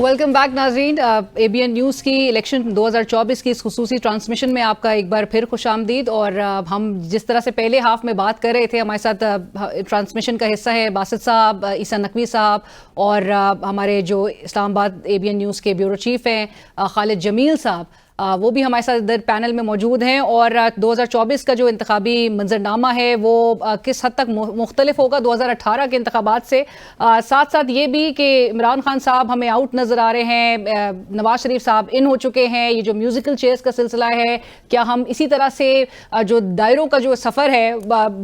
Welcome back नाज़रीन, ABN news की election 2024 की इस खुसूसी ट्रांसमिशन में आपका एक बार फिर खुशामदीद। और हम जिस तरह से पहले हाफ में बात कर रहे थे, हमारे साथ ट्रांसमिशन का हिस्सा है बासित साहब, ईसा नकवी साहब और हमारे जो इस्लामाबाद ABN न्यूज़ के ब्यूरो चीफ हैं खालिद जमील साहब, वो भी हमारे साथ इधर पैनल में मौजूद हैं। और 2024 का जो इंतखाबी मंजरनामा है वो किस हद तक मुख्तलिफ होगा 2018 के इंतखाबात से, साथ साथ ये भी कि इमरान खान साहब हमें आउट नज़र आ रहे हैं, नवाज शरीफ साहब इन हो चुके हैं, ये जो म्यूज़िकल चेयर्स का सिलसिला है, क्या हम इसी तरह से जो दायरों का जो सफ़र है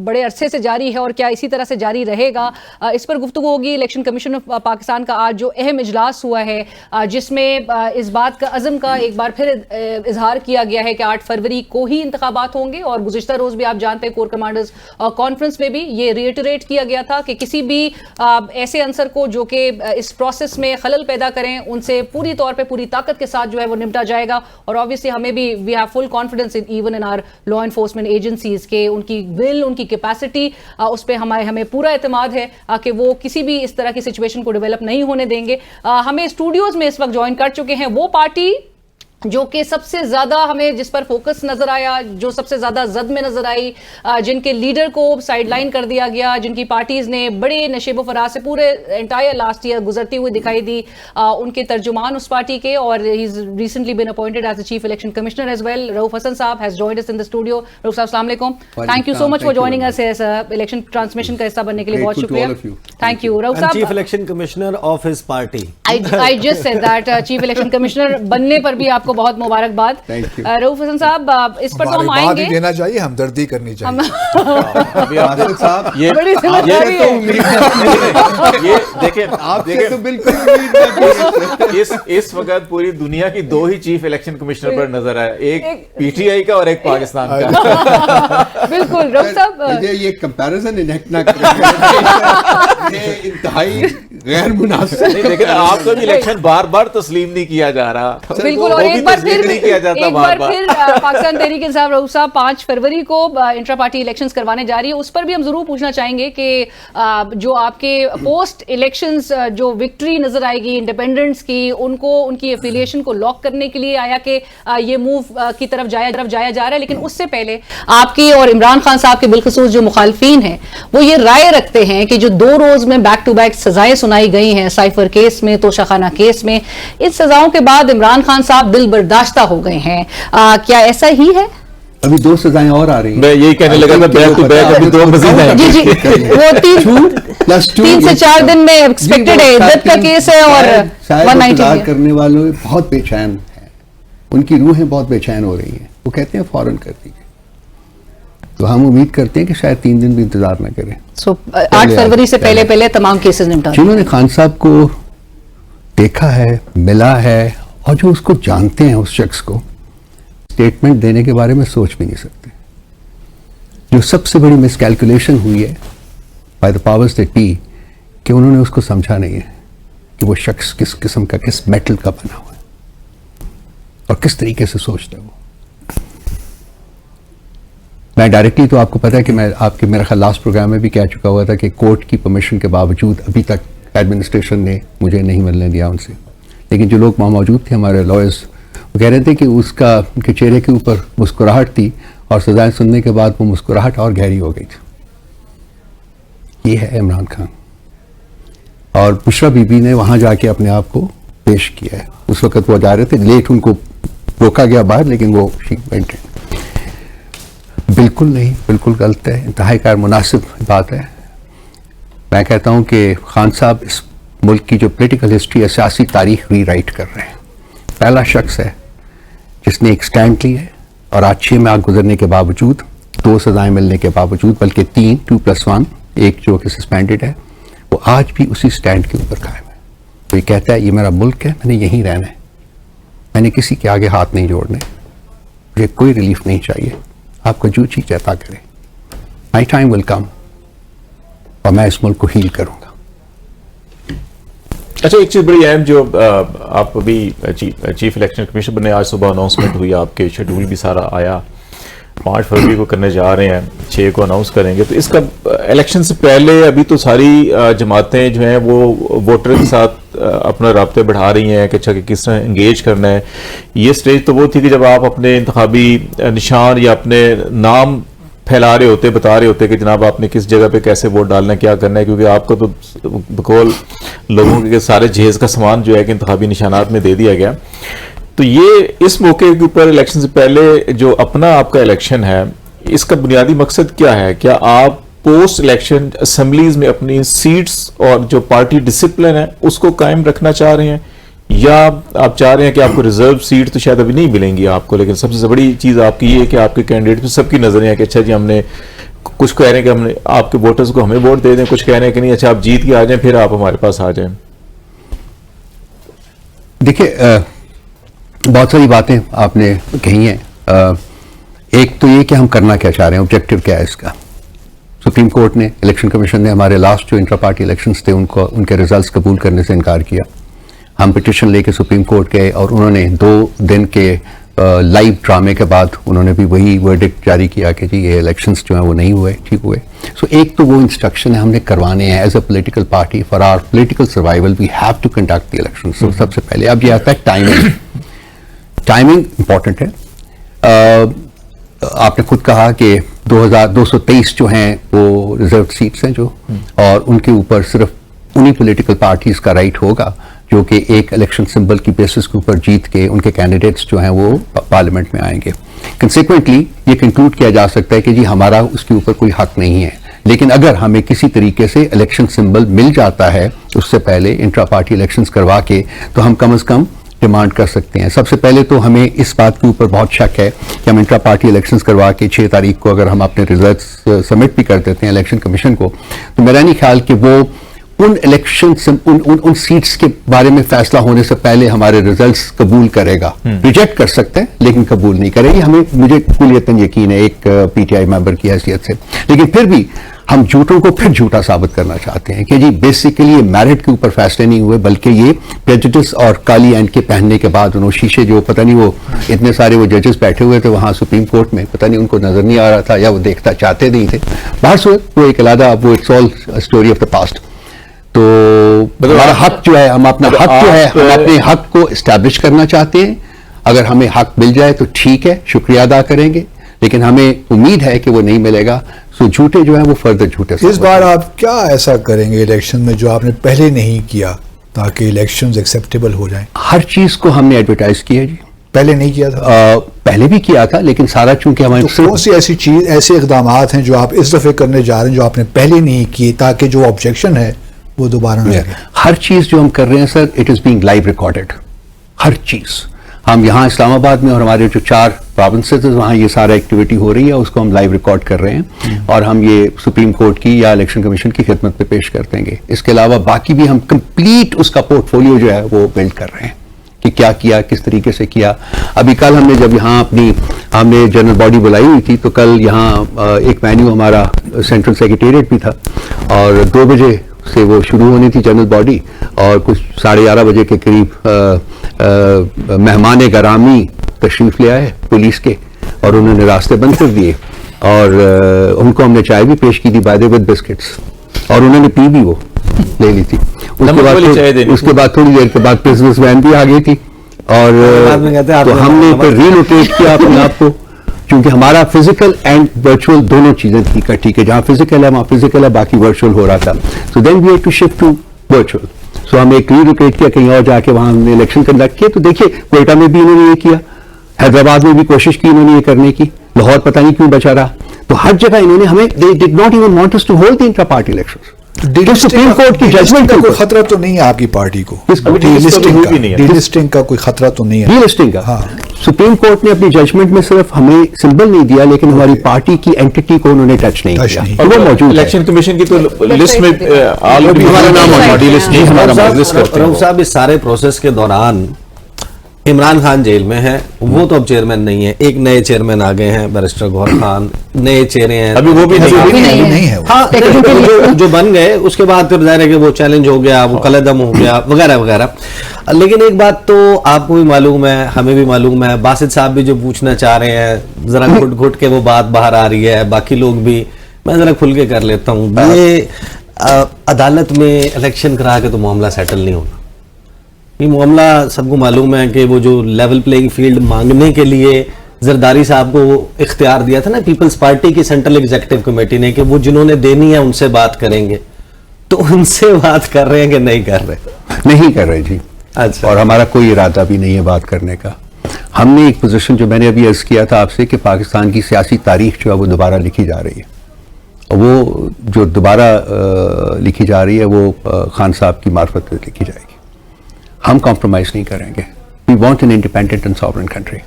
बड़े अरसे से जारी है और क्या इसी तरह से जारी रहेगा, इस पर गुफ्तगू होगी। इलेक्शन कमीशन ऑफ पाकिस्तान का आज जो अहम इजलास हुआ है जिसमें इस बात का अज़म का एक बार फिर इजहार किया गया है कि 8 फरवरी को ही इंतखाबात होंगे। और गुज़िश्ता रोज़ भी आप जानते हैं कोर कमांडर्स कॉन्फ्रेंस में भी ये रिएटरेट किया गया था कि किसी भी ऐसे अंसर को जो कि इस प्रोसेस में खलल पैदा करें उनसे पूरी तौर पे पूरी ताकत के साथ जो है वो निपटा जाएगा। और ऑब्वियसली हमें भी we have full confidence even in our law enforcement agencies के उनकी विल, उनकी कैपेसिटी, उस पर हमें पूरा एतमाद है कि वो किसी भी इस तरह की सिचुएशन को डेवलप नहीं होने देंगे। हमें स्टूडियोज में इस वक्त ज्वाइन कर चुके हैं वो पार्टी जो कि सबसे ज़्यादा हमें जिस पर फोकस नज़र आया, जो सबसे ज़्यादा जद में नज़र आई, जिनके लीडर को साइडलाइन कर दिया गया, जिनकी पार्टीज़ ने बड़े नशेब फराज से पूरे एंटायर लास्ट ईयर गुजरती हुई दिखाई दी, उनके तर्जुमान उस पार्टी के, और he is recently been appointed as the chief election commissioner as well. Rauf Hasan sahab has joined us in the studio. Rauf sahab अस्सलाम वालेकुम, thank you so much for joining us election transmission का हिस्सा बनने के लिए बहुत शुक्रिया। थैंक यू रऊफ साहब, chief election commissioner of his party. I just said that chief election commissioner बनने पर भी आपको बहुत मुबारकबाद। रऊफ हसन साहब, इस पर तो हम आएंगे, देना चाहिए, हमदर्दी करनी चाहिए। ये बड़ी जिम्मेदारी है। ये देखिए आपसे तो बिल्कुल इस वक्त पूरी दुनिया की 2 ही चीफ इलेक्शन कमिश्नर पर नजर आया, एक PTI का और एक पाकिस्तान का। बिल्कुल रऊफ साहब, ये कंपैरिजन इनेक्ट ना करें, ये इंतहाई गैर मुनासिब। लेकिन आपका भी इलेक्शन बार बार तस्लीम नहीं किया जा रहा। बिल्कुल, और एक बार फिर पाकिस्तान तहरीक इंसाफ रऊफ साहब 5 फरवरी को इंट्रा पार्टी इलेक्शंस करवाने जा रही है। उस पर भी हम जरूर पूछना चाहेंगे कि जो आपके पोस्ट इलेक्शंस जो विक्ट्री नजर आएगी इंडिपेंडेंट्स की, उनको उनकी एफिलिएशन को लॉक करने के लिए आया कि ये मूव की तरफ जाया जा रहा है। लेकिन उससे पहले आपकी और इमरान खान साहब के बिलखुसूस जो मुखालफीन हैं वो ये राय रखते हैं कि जो 2 रोज में बैक टू बैक सजाएं सुनाई गई हैं साइफर केस में, तोशाखाना केस में, इन सजाओं के बाद इमरान खान साहब दिल बर्दाश्ता हो गए हैं, क्या ऐसा ही है? अभी 2 सजाएं और आ रही हैं। मैं यही कहने लगा था, बैक टू बैक अभी 2 मजीद हैं। जी वो 3 से 4 दिन में एक्सपेक्टेड है। इद्दत का केस है और 190 करने वालों बहुत बेचैन है, उनकी रूहें बहुत बेचैन हो रही हैं। वो कहते हैं फौरन कर दीजिए, तो हम उम्मीद करते हैं कि शायद 3 दिन भी इंतजार न करें। 8 फरवरी से पहले तमाम केसेस निपटा। जिन्होंने खान साहब को देखा है, मिला है और जो उसको जानते हैं, उस शख्स को स्टेटमेंट देने के बारे में सोच भी नहीं सकते। जो सबसे बड़ी मिसकैलकुलेशन हुई है by the powers that be कि उन्होंने उसको समझा नहीं है कि वो शख्स किस किस्म का, किस मेटल का बना हुआ है और किस तरीके से सोचता है वो। मैं डायरेक्टली तो आपको पता है कि मैं आपके मेरे ख्याल लास्ट प्रोग्राम में भी कह चुका हुआ था कि कोर्ट की परमिशन के बावजूद अभी तक एडमिनिस्ट्रेशन ने मुझे नहीं मिलने दिया उनसे। लेकिन जो लोग वहाँ मौजूद थे, हमारे लॉयर्स, वो कह रहे थे कि उसका उनके चेहरे के ऊपर मुस्कुराहट थी और सजाएं सुनने के बाद वो मुस्कुराहट और गहरी हो गई थी। ये है इमरान खान। और बुशरा बीबी ने वहाँ जाके अपने आप को पेश किया है। उस वक्त वो जा रहे थे, लेट उनको रोका गया बाहर, लेकिन वो वेंट है। बिल्कुल नहीं, बिल्कुल गलत है, इंतहाई गैर मुनासिब बात है। मैं कहता हूँ कि खान साहब इस मुल्क की जो पॉलिटिकल हिस्ट्री है, सियासी तारीख रीराइट कर रहे हैं। पहला शख्स है जिसने एक स्टैंड लिया है और आज 6 माह गुजरने के बावजूद, 2 सजाएं मिलने के बावजूद, बल्कि 3, 2+1, एक जो कि सस्पेंडेड है, वो आज भी उसी स्टैंड के ऊपर कायम है। तो ये कहता है ये मेरा मुल्क है, मैंने यहीं रहना है, मैंने किसी के आगे हाथ नहीं जोड़ने, मुझे कोई रिलीफ नहीं चाहिए, आपको जो चीज़ अता करें, माई टाइम विल कम और मैं इस मुल्क को हील करूंगा। अच्छा, एक चीज बड़ी अहम जो आप अभी चीफ इलेक्शन कमिश्नर बने, आज सुबह अनाउंसमेंट हुई, आपके शेड्यूल भी सारा आया, 5 فروری کو کرنے جا رہے ہیں, 6 کو اناؤنس کریں گے, تو اس کا الیکشن سے پہلے ابھی تو ساری جماعتیں جو ہیں وہ ووٹر کے ساتھ اپنا رابطے بڑھا رہی ہیں کہ اچھا کہ کس طرح انگیج کرنا ہے. یہ سٹیج تو وہ تھی کہ جب آپ اپنے انتخابی نشان یا اپنے نام پھیلا رہے ہوتے, بتا رہے ہوتے کہ جناب آپ نے کس جگہ پہ کیسے ووٹ ڈالنا ہے, کیا کرنا ہے, کیونکہ آپ کو تو بقول لوگوں کے سارے جہیز کا سامان جو ہے کہ انتخابی نشانات میں دے دیا گیا. تو یہ اس موقع کے اوپر الیکشن سے پہلے جو اپنا آپ کا الیکشن ہے, اس کا بنیادی مقصد کیا ہے؟ کیا آپ پوسٹ الیکشن اسمبلیز میں اپنی سیٹس اور جو پارٹی ڈسپلن ہے اس کو قائم رکھنا چاہ رہے ہیں, یا آپ چاہ رہے ہیں کہ آپ کو ریزرو سیٹ تو شاید ابھی نہیں ملیں گی آپ کو, لیکن سب سے بڑی چیز آپ کی یہ ہے کہ آپ کے کینڈیڈیٹ میں سب کی نظریں ہیں کہ اچھا جی ہم نے کچھ کہہ رہے ہیں کہ ہم نے آپ کے ووٹرز کو ہمیں ووٹ دے دیں, کچھ کہہ رہے ہیں کہ نہیں اچھا آپ جیت کے آ جائیں پھر آپ ہمارے پاس آ جائیں. دیکھیے بہت ساری باتیں آپ نے کہی ہیں. ایک تو یہ کہ ہم کرنا کیا چاہ رہے ہیں, آبجیکٹو کیا ہے اس کا. سپریم کورٹ نے, الیکشن کمیشن نے ہمارے لاسٹ جو انٹرا پارٹی الیکشنز تھے ان کے ریزلٹس قبول کرنے سے انکار کیا. ہم پٹیشن لے کے سپریم کورٹ گئے اور انہوں نے 2 دن کے لائیو ڈرامے کے بعد انہوں نے بھی وہی ورڈکٹ جاری کیا کہ جی یہ الیکشنز جو ہیں وہ نہیں ہوئے, ٹھیک ہوئے. سو ایک تو وہ انسٹرکشن ہے ہم نے کروانے ہیں as a political party for our political survival we have to conduct the election. سب سے پہلے اب یہ آتا ہے ٹائمنگ. ٹائمنگ امپورٹنٹ ہے. آپ نے خود کہا کہ 2223 جو ہیں وہ ریزرو سیٹس ہیں جو, اور ان کے اوپر صرف انہی پولیٹیکل پارٹیز کا رائٹ ہوگا جو کہ ایک الیکشن سمبل کی بیسس کے اوپر جیت کے ان کے کینڈیڈیٹس جو ہیں وہ پارلیمنٹ میں آئیں گے. کنسیکوینٹلی یہ کنکلوڈ کیا جا سکتا ہے کہ جی ہمارا اس کے اوپر کوئی حق نہیں ہے, لیکن اگر ہمیں کسی طریقے سے الیکشن سمبل مل جاتا ہے اس سے پہلے انٹرا پارٹی الیکشنز کروا کے, تو ہم کم از کم ڈیمانڈ کر سکتے ہیں. سب سے پہلے تو ہمیں اس بات کے اوپر بہت شک ہے کہ ہم انٹرا پارٹی الیکشنز کروا کے 6 تاریخ کو اگر ہم اپنے ریزلٹس سبمٹ بھی کر دیتے ہیں الیکشن کمیشن کو, تو میرا نہیں خیال کہ وہ ان الیکشن ان سیٹس کے بارے میں فیصلہ ہونے سے پہلے ہمارے ریزلٹس قبول کرے گا. ریجیکٹ کر سکتے ہیں لیکن قبول نہیں کرے گی. مجھے کلیتاً یقین ہے ایک پی ٹی آئی ممبر کی حیثیت سے, لیکن پھر بھی ہم جھوٹوں کو پھر جھوٹا ثابت کرنا چاہتے ہیں کہ جی بیسیکلی یہ میرٹ کے اوپر فیصلے نہیں ہوئے, بلکہ یہ پریجوڈس اور کالی اینڈ کے پہننے کے بعد انہوں شیشے جو پتہ نہیں وہ اتنے سارے وہ ججز بیٹھے ہوئے تھے وہاں سپریم کورٹ میں, پتہ نہیں ان کو نظر نہیں آ رہا تھا یا وہ دیکھتا چاہتے نہیں تھے. باہر سے وہ ایک علیحدہ وہ it's all story of the past. تو ہمارا حق جو ہے, ہم اپنا حق جو ہے ہم اپنے حق کو اسٹیبلش کرنا چاہتے ہیں. اگر ہمیں حق مل جائے تو ٹھیک ہے, شکریہ ادا کریں گے, لیکن ہمیں امید ہے کہ وہ نہیں ملے گا. سو جھوٹے جو ہیں وہ فردر جھوٹے. اس بار آپ کیا ایسا کریں گے الیکشن میں جو آپ نے پہلے نہیں کیا تاکہ الیکشنز ایکسیپٹیبل ہو جائیں؟ ہر چیز کو ہم نے ایڈورٹائز کیا جی. پہلے نہیں کیا تھا؟ پہلے بھی کیا تھا, لیکن سارا چونکہ ہمارے کون سی ایسی چیز, ایسے اقدامات ہیں جو آپ اس دفعہ کرنے جا رہے ہیں جو آپ نے پہلے نہیں کیے تاکہ جو آبجیکشن ہے وہ دوبارہ نہ لگے؟ ہر چیز جو ہم کر رہے ہیں sir, it is being live recorded. ہر چیز ہم یہاں اسلام آباد میں اور ہمارے جو 4 پروونسز ہیں وہاں یہ سارا ایکٹیویٹی ہو رہی ہے, اس کو ہم لائیو ریکارڈ کر رہے ہیں اور ہم یہ سپریم کورٹ کی یا الیکشن کمیشن کی خدمت پہ پیش کر دیں گے. اس کے علاوہ باقی بھی ہم کمپلیٹ اس کا پورٹ فولیو جو ہے وہ بلڈ کر رہے ہیں کہ کیا کیا, کس طریقے سے کیا. ابھی کل ہم نے جب یہاں ہم نے جنرل باڈی بلائی ہوئی تھی تو کل یہاں ایک وینیو ہمارا سینٹرل سیکریٹریٹ بھی تھا اور 2 بجے سے وہ شروع ہونی تھی جنرل باڈی, اور کچھ 11:30 بجے کے قریب مہمان گرامی تشریف لے آئے پولیس کے اور انہوں نے راستے بند کر دیے اور ان کو ہم نے چائے بھی پیش کی تھی بائے ود بسکٹس, اور انہوں نے پی بھی وہ لے لی تھی. اس کے بعد تھوڑی دیر کے بعد بزنس وین بھی آ گئی تھی اور تو ہم نے پھر ریلوکیٹ کیا اپنے آپ کو, کیونکہ ہمارا فزیکل اینڈ ورچوئل دونوں چیزیں تھی اکٹھی کہ جہاں فزیکل ہے وہاں فزیکل ہے, باقی ورچوئل ہو رہا تھا. So then we had to shift to virtual. So ہم ایک ریلوکیٹ کیا کہیں اور جا کے وہاں ہم نے الیکشن کنڈکٹ کیا. تو دیکھیے کوئٹہ میں بھی انہوں نے یہ کیا, حیدرآباد میں بھی کوشش کی انہوں نے یہ کرنے کی, لاہور پتہ نہیں کیوں بچا رہا. تو ہر جگہ انہوں نے ہمیں they did not even want us to hold the intra-party elections. Supreme court کی ججمنٹ کا کوئی خطرہ تو نہیں ہے آپ کی پارٹی کو؟ ڈی لسٹنگ کا کوئی خطرہ تو نہیں ہے؟ ڈی لسٹنگ کا سپریم کورٹ نے اپنی ججمنٹ میں صرف ہمیں سمبل نہیں دیا, لیکن ہماری پارٹی کی اینٹی کو انہوں نے ٹچ نہیں کیا, اور وہ موجود ہے الیکشن کمیشن کی تو لسٹ میں ہمارا نام ہے, ڈی لسٹ نہیں ہمارا لسٹ کرتے ہیں. صاحب اس سارے پروسیس کے دوران عمران خان جیل میں ہے, وہ تو اب چیئرمین نہیں ہے, ایک نئے چیئرمین آ گئے ہیں بیرسٹر گوہر خان, نئے چہرے ہیں, ابھی وہ بھی نہیں ہے. ہاں جو بن گئے اس کے بعد پھر ظاہر ہے کہ وہ چیلنج ہو گیا, وہ قلعدم ہو گیا وغیرہ وغیرہ. لیکن ایک بات تو آپ کو بھی معلوم ہے, ہمیں بھی معلوم ہے, باسط صاحب بھی جو پوچھنا چاہ رہے ہیں ذرا گھٹ گھٹ کے وہ بات باہر آ رہی ہے, باقی لوگ بھی, میں ذرا کھل کے کر لیتا ہوں. یہ عدالت میں الیکشن کرا کے تو معاملہ سیٹل نہیں ہونا. یہ معاملہ سب کو معلوم ہے کہ وہ جو لیول پلینگ فیلڈ مانگنے کے لیے زرداری صاحب کو اختیار دیا تھا نا پیپلز پارٹی کی سینٹرل ایگزیکٹو کمیٹی نے, کہ وہ جنہوں نے دینی ہے ان سے بات کریں گے, تو ان سے بات کر رہے ہیں کہ نہیں کر رہے؟ نہیں کر رہے جی. اچھا. اور ہمارا کوئی ارادہ بھی نہیں ہے بات کرنے کا. ہم نے ایک پوزیشن جو میں نے ابھی عرض کیا تھا آپ سے کہ پاکستان کی سیاسی تاریخ جو ہے وہ دوبارہ لکھی جا رہی ہے, اور وہ جو دوبارہ لکھی جا رہی ہے وہ خان صاحب کی معرفت میں لکھی جائے گی. ہم کمپرومائز نہیں کریں گے. We want an independent and sovereign country,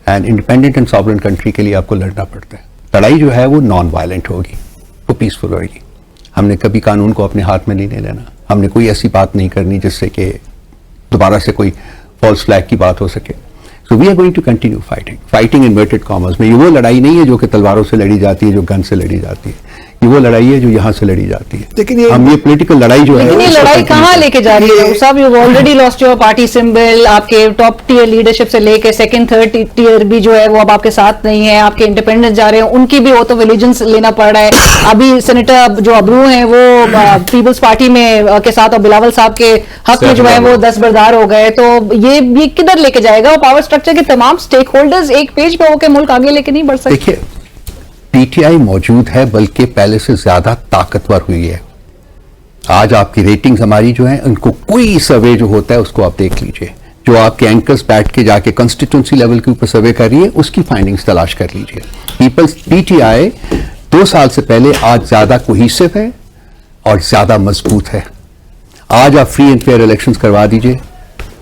and independent and sovereign country کے لیے آپ کو لڑنا پڑتا ہے. لڑائی جو ہے وہ نان وائلنٹ ہوگی, وہ پیسفل ہوگی. ہم نے کبھی قانون کو اپنے ہاتھ میں نہیں لینا. ہم نے کوئی ایسی بات نہیں کرنی جس سے کہ دوبارہ سے کوئی فالس فلیگ کی بات ہو سکے. So we are going to continue fighting inverted commas میں. یہ وہ لڑائی نہیں ہے جو کہ تلواروں سے لڑی جاتی ہے, جو گن سے لڑی جاتی ہے. یہ وہ لڑائی ہے جو یہاں سے لڑی جاتی ہے. لیکن ہم یہ پولیٹیکل لڑائی جو ہے لیکن یہ لڑائی کہاں لے کے جا رہی ہے صاحب؟ You already last your party symbol, آپ کے ٹاپ ٹیئر لیڈرشپ سے لے کے سیکنڈ تھرڈ ٹیئر بھی جو ہے وہ اب آپ کے ساتھ نہیں ہے. آپ کے انڈیپینڈنٹ جا رہے ہیں, ان کی بھی اوتھ آف ایلیجنس لینا پڑ رہا ہے. ابھی سینیٹر جو ابرو ہیں وہ پیپلز پارٹی میں کے ساتھ, اور بلاول صاحب کے حق میں جو ہے وہ دستبردار ہو گئے. تو یہ کدھر لے کے جائے گا؟ اور پاور اسٹرکچر کے تمام اسٹیک ہولڈرز ایک پیج پہ ہو کے ملک آگے لے کے نہیں بڑھ سکتے. دیکھیے پی ٹی آئی موجود ہے, بلکہ پہلے سے زیادہ طاقتور ہوئی ہے. آج آپ کی ریٹنگز ہماری جو ہیں, ان کو کوئی سروے جو ہوتا ہے اس کو آپ دیکھ لیجئے, جو آپ کے اینکرز بیٹھ کے جا کے کنسٹیٹوئنسی لیول کے اوپر سروے کر رہی ہے, اس کی فائنڈنگز تلاش کر لیجئے. پی ٹی آئی 2 سال سے پہلے آج زیادہ کوہیسو ہے اور زیادہ مضبوط ہے. آج آپ فری اینڈ فیئر الیکشنز کروا دیجئے.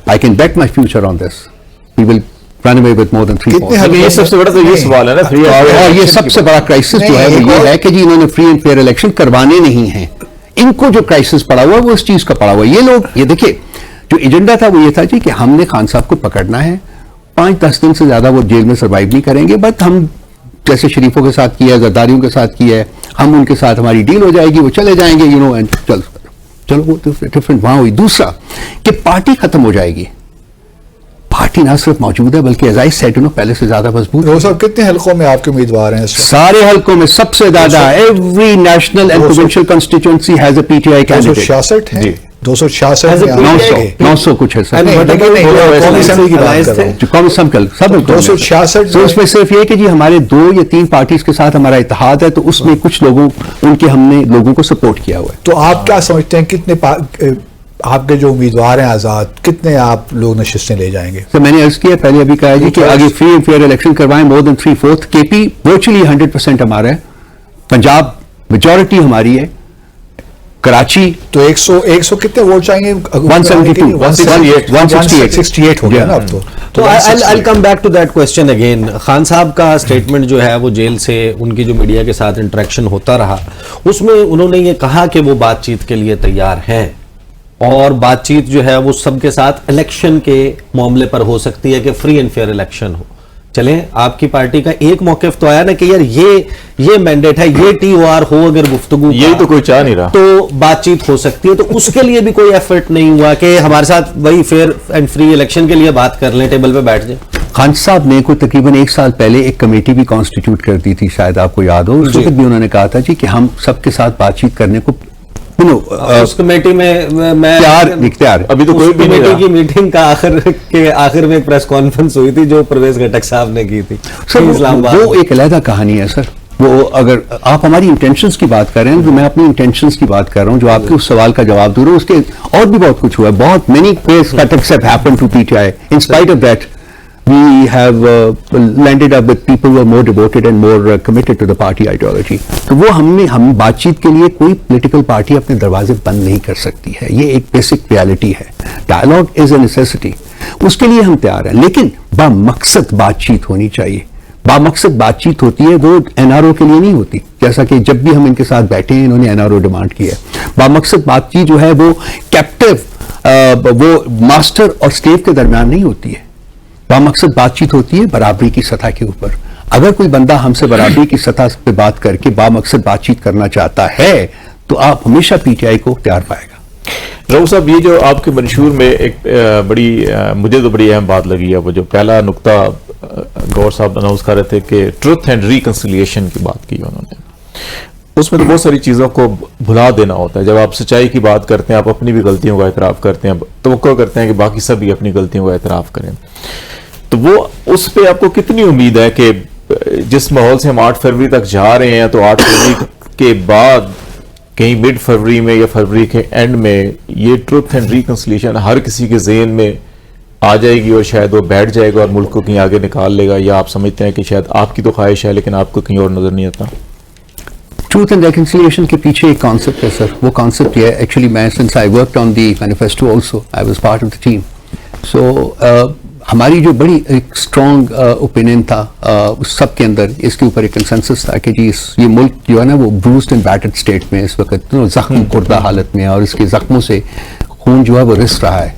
I can bet my future on this. We will run away with more than 3 votes. یہ سب سے بڑا تو یہ سوال ہے نا, اور یہ سب سے بڑا کرائسس جو ہے وہ یہ ہے کہ جی انہوں نے فری اینڈ فیئر الیکشن کروانے نہیں ہیں. ان کو جو کرائسس پڑا ہوا ہے وہ اس چیز کا پڑا ہوا ہے. یہ لوگ, یہ دیکھیں جو ایجنڈا تھا وہ یہ تھا جی کہ ہم نے خان صاحب کو پکڑنا ہے, 5-10 دن سے زیادہ وہ جیل میں سروائیو نہیں کریں گے. بٹ ہم جیسے شریفوں کے ساتھ کیا ہے, زرداریوں کے ساتھ کیا ہے, ہم ان کے ساتھ ہماری ڈیل ہو جائے گی, وہ چلے جائیں گے, اینڈ چلو وہ ڈفرینٹ وہاں ہوئی. دوسرا کہ پارٹی ختم ہو جائے گی. پارٹی نہ صرف موجود ہے بلکہ ایز آئی سیڈ پہلے سے زیادہ مضبوط ہے. صاحب کتنے حلقوں میں آپ کے امیدوار ہیں؟ سارے حلقوں میں سب سے زیادہ. Every national and provincial constituency has a P T I candidate. 266 ہیں. 266 900 کچھ ہے سر. سب 266. تو اس میں صرف یہ کہ جی ہمارے 2 یا 3 پارٹیز کے ساتھ ہمارا اتحاد ہے, تو اس میں کچھ لوگوں ان کے ہم نے لوگوں کو سپورٹ کیا ہوا ہے. تو آپ کیا سمجھتے ہیں کتنے آپ کے جو امیدوار ہیں آزاد, کتنے آپ لوگ نشستیں لے جائیں گے؟ تو میں نے عرض کیا پہلے ابھی کہا جی کہ آگے فری اینڈ فیئر الیکشن کروائیں. مور دین 3/4. کے پی ورچولی 100% ہمارا ہے. پنجاب میجورٹی ہماری ہے. کراچی تو 100 کتنے ووٹ چاہیے؟ 168 ہو گیا نا اب تو. تو I'll come back to that question again. Khan صاحب کا اسٹیٹمنٹ جو ہے وہ جیل سے ان کی جو میڈیا کے ساتھ انٹریکشن ہوتا رہا, اس میں انہوں نے یہ کہا کہ وہ بات چیت کے لیے تیار ہیں, اور بات چیت جو ہے وہ سب کے ساتھ الیکشن کے معاملے پر ہو سکتی ہے کہ فری اینڈ فیئر الیکشن ہو. چلیں آپ کی پارٹی کا ایک موقف تو آیا نا کہ یار یہ مینڈیٹ ہے, یہ ٹی او آر ہو اگر گفتگو, یہی تو کوئی چاہ نہیں رہا, تو بات چیت ہو سکتی ہے. تو اس کے لیے بھی کوئی ایفرٹ نہیں ہوا کہ ہمارے ساتھ وہی فیئر اینڈ فری الیکشن کے لیے بات کر لیں, ٹیبل پہ بیٹھ جائیں. خان صاحب نے کوئی تقریباً 1 سال پہلے ایک کمیٹی بھی کانسٹیٹیوٹ کر دی تھی, شاید آپ کو یاد ہو. اس وقت بھی انہوں نے کہا تھا جی کہ ہم سب کے ساتھ بات چیت کرنے کو اس کمیٹی میں اختیار. ابھی تو کوئی کمیٹی کی میٹنگ کا آخر میں ایک پریس کانفرنس ہوئی تھی جو پرویز گھٹک صاحب نے کی تھی اسلام آباد. وہ ایک علیحدہ کہانی ہے سر. وہ اگر آپ ہماری انٹینشنز کی بات کر رہے ہیں تو میں اپنی انٹینشنز کی بات کر رہا ہوں, جو آپ کے اس سوال کا جواب دوں رہا ہوں. اس کے اور بھی بہت کچھ ہوا ہے. بہت many cuts have happened to PTI. In spite of that, we have landed up with people who are more devoted and more committed to the party ideology. تو وہ ہم بات چیت کے لیے کوئی پولیٹیکل پارٹی اپنے دروازے بند نہیں کر سکتی ہے. یہ ایک بیسک ریالٹی ہے. Dialogue is a necessity. اس کے لیے ہم تیار ہیں, لیکن بامقصد بات چیت ہونی چاہیے. بامقصد بات چیت ہوتی ہے, وہ این آر او کے لیے نہیں ہوتی. جیسا کہ جب بھی ہم ان کے ساتھ بیٹھے ہیں انہوں نے این آر او ڈیمانڈ کی ہے. بامقصد بات چیت جو ہے وہ کیپٹیو, وہ ماسٹر اور سلیو کے درمیان نہیں ہوتی ہے. बामकसद बातचीत होती है बराबरी की सतह के ऊपर। अगर कोई बंदा हमसे बराबरी की सतह पे बात करके बामकसद बातचीत करना चाहता है तो आप हमेशा पीटीआई को तैयार पाएगा। रऊफ साहब, ये जो आपके मंशूर में एक मुझे तो बड़ी अहम बात लगी है, वो जो पहला नुक्ता गौर साहब अनाउंस कर रहे थे कि ट्रुथ एंड रिकंसिलिएशन की बात की उन्होंने, उसमें तो बहुत सारी चीज़ों को भुला देना होता है। जब आप सच्चाई की बात करते हैं, आप अपनी भी गलतियों का एतराफ़ करते हैं, तवक्को करते हैं कि बाकी सब भी अपनी गलतियों का एतराफ़ करें, तो वो उस पर आपको कितनी उम्मीद है कि जिस माहौल से हम 8 फरवरी तक जा रहे हैं, तो 8 फरवरी के बाद कहीं मिड फरवरी में या फरवरी के एंड में ये ट्रुथ एंड रिकंसिलिएशन हर किसी के ज़हन में आ जाएगी और शायद वो बैठ जाएगा और मुल्क को कहीं आगे निकाल लेगा, या आप समझते हैं कि शायद आपकी तो ख्वाहिश है लेकिन आपको कहीं और नज़र नहीं आता? ट्रूथ एंड रिकंसिलिएशन के पीछे एक कॉन्सेप्ट है सर, वो कॉन्सेप्ट ये है, एक्चुअली मैं since I worked on the manifesto also, I was part of the team, so हमारी जो बड़ी एक स्ट्रॉन्ग ओपिनियन था उस सब के अंदर इसके ऊपर एक कंसेंसस था कि जी ये मुल्क जो है ना वो ब्रूस्ड एंड बैटर्ड स्टेट में इस वक्त जख्म खुर्दा हालत में, और इसके जख्मों से खून जो है वो रिस रहा है,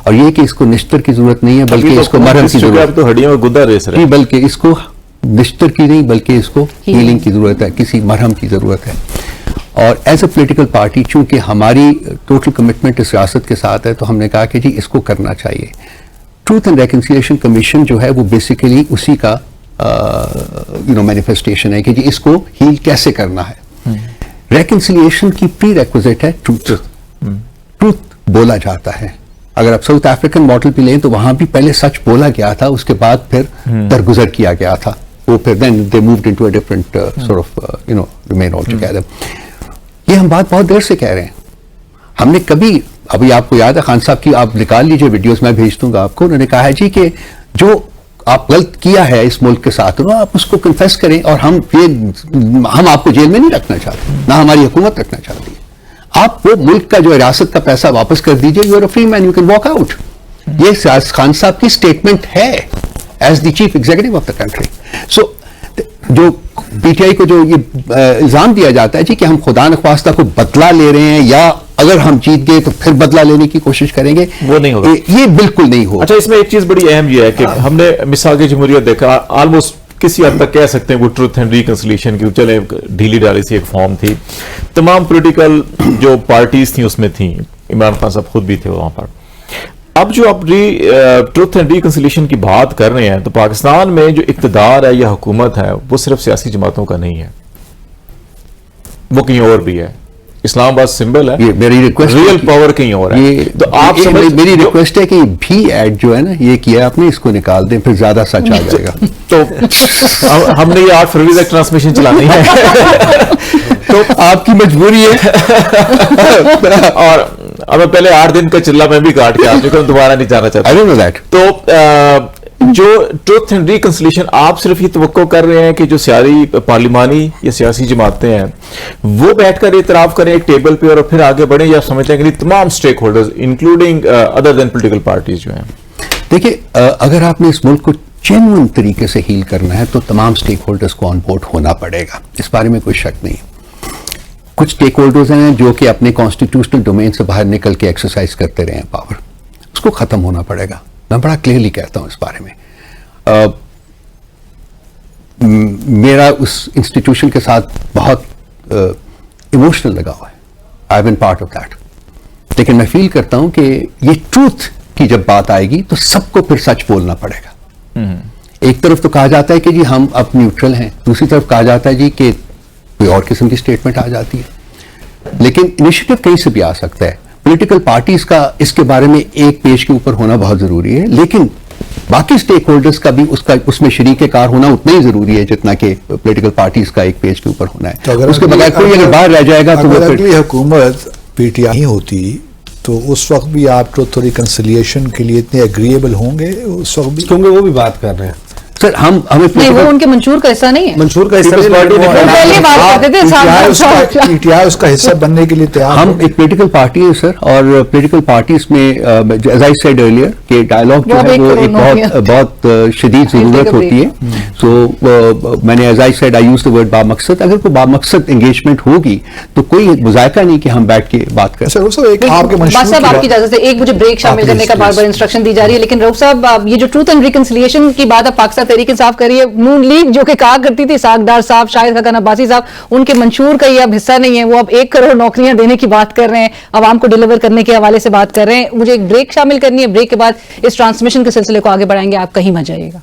और ये कि इसको निश्तर की जरूरत नहीं है बल्कि इसको मरहम की जरूरत है, तो हड्डियों में गुदा रिस रहा है, बल्कि इसको निश्तर की नहीं बल्कि इसको हीलिंग की जरूरत है, किसी मरहम की जरूरत है। और एज ए पॉलिटिकल पार्टी चूंकि हमारी टोटल कमिटमेंट इस रियासत के साथ है तो हमने कहा कि जी इसको करना चाहिए। ट्रूथ एंड रिकंसिलिएशन कमीशन जो है वो बेसिकली उसी का मैनिफेस्टेशन है कि जी इसको हील कैसे करना है। रिकंसिलिएशन की प्री रेक्विजिट है ट्रूथ। ट्रूथ बोला जाता है, अगर आप साउथ अफ्रीकन मॉडल भी लें तो वहां भी पहले सच बोला गया था, उसके बाद फिर दरगुजर किया गया था, वो फिर then they moved into a different sort of remain all together. ये हम बात बहुत देर से कह रहे हैं, हमने कभी, अभी आपको याद है खान साहब की, आप निकाल लीजिए वीडियोस, मैं भेज दूंगा आपको, उन्होंने कहा है जी कि जो आप गलत किया है इस मुल्क के साथ आप उसको कन्फेस करें, और हम आपको जेल में नहीं रखना चाहते, ना हमारी हुकूमत रखना चाहती है, आप वो मुल्क का जो रियासत का पैसा वापस कर दीजिए, you are a free man, you can walk out. ये खान साहब की स्टेटमेंट है as the chief executive of the country. So जो पीटीआई को जो ये इल्जाम दिया जाता है जी कि हम खुदा नख्वास्ता को बदला ले रहे हैं, या अगर हम जीत गए तो फिर बदला लेने की कोशिश करेंगे, वो नहीं होगा, ये बिल्कुल नहीं होगा। अच्छा, इसमें एक चीज बड़ी अहम ये है कि हमने मिसाल जमहूरियत देखा, ऑलमोस्ट किसी हद तक कह सकते हैं वो ट्रुथ एंड रिकंसिलिएशन की चले ढीली डाली सी एक फॉर्म थी, तमाम पॉलिटिकल जो पार्टीज थी उसमें थी, इमरान खान साहब खुद भी थे वहां पर। अब जो आप ट्रुथ एंड रिकंसिलिएशन की बात कर रहे हैं, तो पाकिस्तान में जो इक़्तिदार है या हुकूमत है वो सिर्फ सियासी जमातों का नहीं है, वो कहीं और भी है। इस्लामाबाद सिंबल है, मेरी रिक्वेस्ट, रियल पावर कहीं और है। तो आप मेरी रिक्वेस्ट है कि भी एड जो है ना ये किया आपने, इसको निकाल दें, फिर ज्यादा सच आ जाएगा। तो हमने ये 8 फरवरी तक ट्रांसमिशन चलानी है तो आपकी मजबूरी है और अब मैं पहले 8 दिन का चिल्ला मैं भी काट के आ चुका हूं, दोबारा नहीं जाना चाहता। I don't know that. तो जो ट्रुथ एंड रिकंसिलिएशन, आप सिर्फ ये तवक्को कर रहे हैं कि जो सियासी पार्लिमानी या सियासी जमातें हैं वो बैठकर इतराफ करें एक टेबल पे और फिर आगे बढ़े, या समझते हैं कि तमाम stakeholders including other than political parties जो हैं? देखिए, अगर आपने इस मुल्क को जेन्युइन तरीके से हील करना है तो तमाम स्टेक होल्डर्स को ऑन बोर्ड होना पड़ेगा, इस बारे में कोई शक नहीं। कुछ स्टेक होल्डर्स हैं जो कि अपने कॉन्स्टिट्यूशनल डोमेन से बाहर निकल के एक्सरसाइज करते रहे हैं पावर, उसको खत्म होना पड़ेगा। मैं बड़ा क्लियरली कहता हूं इस बारे में। मेरा उस इंस्टीट्यूशन के साथ बहुत इमोशनल लगाव है, I have been part of that, लेकिन मैं फील करता हूं कि ये ट्रूथ की जब बात आएगी तो सबको फिर सच बोलना पड़ेगा। एक तरफ तो कहा जाता है कि जी हम अब न्यूट्रल हैं, दूसरी तरफ कहा जाता है जी कि कोई और किस्म की स्टेटमेंट आ जाती है, लेकिन इनिशिएटिव कहीं से भी आ सकता है। पॉलिटिकल पार्टीज का इसके बारे में एक पेज के ऊपर होना बहुत जरूरी है, लेकिन बाकी स्टेक होल्डर्स का भी उसमें शरीके कार होना उतना ही जरूरी है जितना कि पॉलिटिकल पार्टीज का एक पेज के ऊपर होना है। तो उसके बगैर कोई अगर बाहर रह जाएगा तो अगर अगली हुकूमत पीटीआई होती तो उस वक्त भी आप ट्रुथ और रिकंसिलिएशन के लिए इतने एग्रीएबल होंगे? उस वक्त भी क्योंकि वो भी बात कर रहे हैं सर हमें नहीं, वो उनके मंशूर का हिस्सा नहीं है। मंशूर का हिस्सा People's नहीं, Party वो ने- पहले बात करते थे पीटीआई उसका हिस्सा बनने के लिए तैयार हम है। एक पॉलिटिकल पार्टी है सर, और पॉलिटिकल पार्टीज में एज आई सेड अर्लियर कि डायलॉग जो वो है एक वो करोड़ एक नौकरियां। बहुत शदीद जरूरत take a होती है। सो मैंने as I said I use the word बामकसद, अगर कोई बामकसद एंगेजमेंट होगी तो कोई मुजायका नहीं कि हम बैठ के बात करें। सर वो सब एक आपके मंशूर बात साहब की आपकी इजाजत से एक मुझे ब्रेक शामिल आप करने का please, बार बार please. इंस्ट्रक्शन दी जा रही है, लेकिन रऊफ साहब ये जो ट्रूथ एंड रिकंसिलिएशन की बात आप पाकिस्तान तहरीक इंसाफ कर रही है, नून लीग जो कि कहा करती थी, सागदार साहब, शाहिद खकन अब्बासी साहब, उनके मंशूर का ये अब हिस्सा नहीं है, वो अब 1 करोड़ नौकरियां देने की बात कर रहे हैं, आवाम को डिलीवर करने के हवाले से बात कर रहे हैं। मुझे एक ब्रेक शामिल करनी है, ब्रेक के बाद इस ट्रांसमिशन के सिलसिले को आगे बढ़ाएंगे, आप कहीं मत जाइएगा।